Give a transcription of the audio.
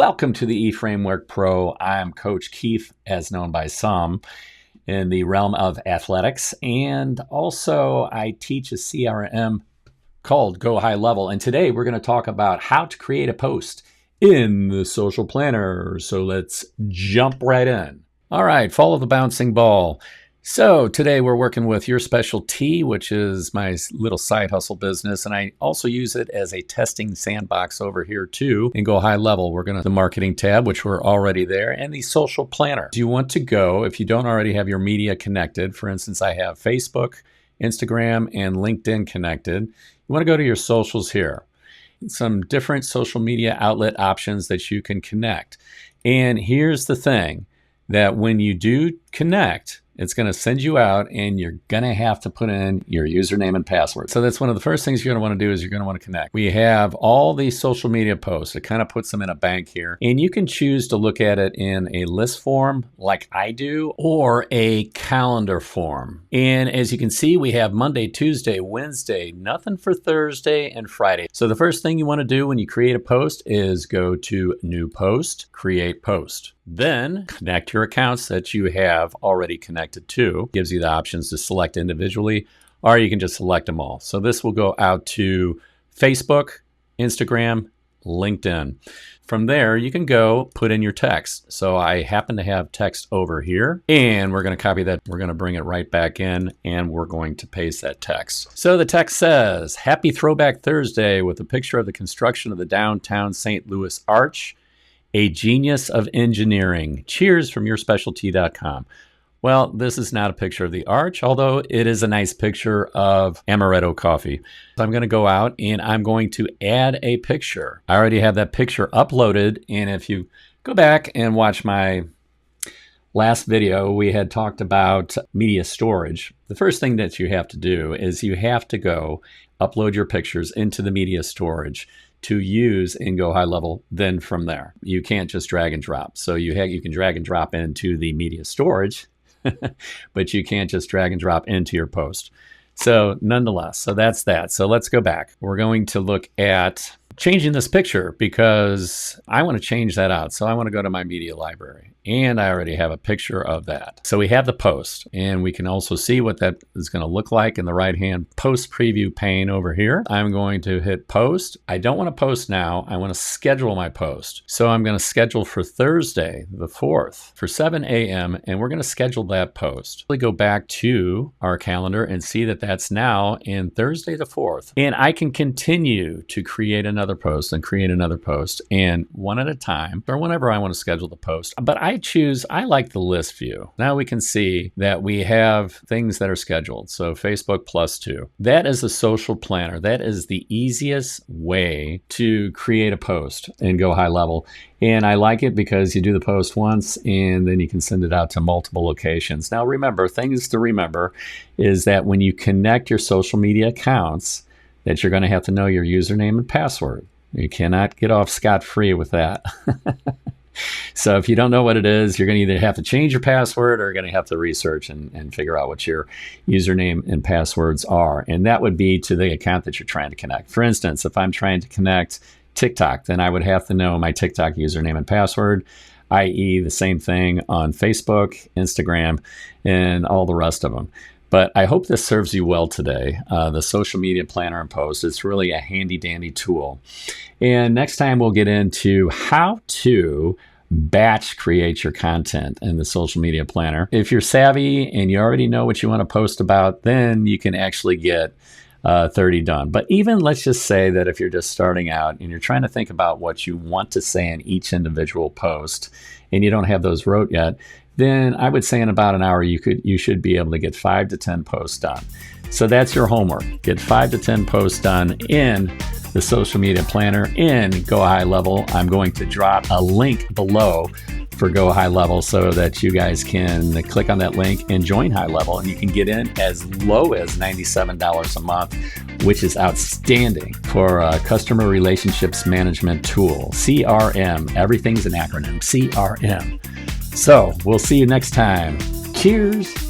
Welcome to the eFramework Pro. I'm Coach Keith, as known by some, in the realm of athletics. And also, I teach a CRM called Go High Level. And today we're going to talk about how to create a post in the social planner. So let's jump right in. All right, follow the bouncing ball. So today we're working with Your Specialty, which is my little side hustle business. And I also use it as a testing sandbox over here too. And Go High Level, we're going to the marketing tab, which we're already there, and the social planner. Do you want to go, if you don't already have your media connected, for instance, I have Facebook, Instagram, and LinkedIn connected. You want to go to your socials here. Some different social media outlet options that you can connect. And here's the thing, that when you do connect, it's going to send you out and you're going to have to put in your username and password. So that's one of the first things you're going to want to do is you're going to want to connect. We have all these social media posts. It kind of puts them in a bank here. And you can choose to look at it in a list form like I do or a calendar form. And as you can see, we have Monday, Tuesday, Wednesday, nothing for Thursday and Friday. So the first thing you want to do when you create a post is go to New Post, Create Post. Then connect your accounts that you have already connected to. Gives you the options to select individually, or you can just select them all. So this will go out to Facebook, Instagram, LinkedIn. From there, you can go put in your text. So I happen to have text over here, and we're going to copy that. We're going to bring it right back in, and we're going to paste that text. So the text says, Happy Throwback Thursday with a picture of the construction of the downtown St. Louis Arch. A genius of engineering. Cheers from yourspecialty.com. Well, this is not a picture of the arch, although it is a nice picture of amaretto coffee. So I'm going to go out and I'm going to add a picture. I already have that picture uploaded. And if you go back and watch my last video, we had talked about media storage. The first thing that you have to do is you have to go upload your pictures into the media storage to use in Go High Level. Then from there, you can't just drag and drop. So you can drag and drop into the media storage, but you can't just drag and drop into your post. So nonetheless, so that's that. So let's go back. We're going to look at changing this picture because I want to change that out. So I want to go to my media library and I already have a picture of that. So we have the post and we can also see what that is going to look like in the right-hand post preview pane over here. I'm going to hit post. I don't want to post now. I want to schedule my post. So I'm going to schedule for Thursday, the 4th for 7 a.m. and we're going to schedule that post. We go back to our calendar and see that that's now in Thursday the 4th. And I can continue to create another post and create another post and one at a time or whenever I want to schedule the post. But I like the list view. Now we can see that we have things that are scheduled. So Facebook +2. That is a social planner. That is the easiest way to create a post and Go High Level. And I like it because you do the post once and then you can send it out to multiple locations. Now remember, things to remember is that when you connect your social media accounts, that you're going to have to know your username and password. You cannot get off scot-free with that. So if you don't know what it is, you're going to either have to change your password or you're going to have to research and figure out what your username and passwords are. And that would be to the account that you're trying to connect. For instance, if I'm trying to connect TikTok, then I would have to know my TikTok username and password, i.e. the same thing on Facebook, Instagram, and all the rest of them. But I hope this serves you well today. The social media planner and post, it's really a handy dandy tool. And next time we'll get into how to batch create your content in the social media planner. If you're savvy and you already know what you want to post about, then you can actually get 30 done. But even let's just say that if you're just starting out and you're trying to think about what you want to say in each individual post and you don't have those wrote yet, then I would say in about an hour you should be able to get 5 to 10 posts done. So that's your homework. Get 5 to 10 posts done in the social media planner in Go High Level. I'm going to drop a link below for Go High Level so that you guys can click on that link and join High Level, and you can get in as low as $97 a month, which is outstanding for a customer relationships management tool. CRM, everything's an acronym, CRM. So we'll see you next time. Cheers.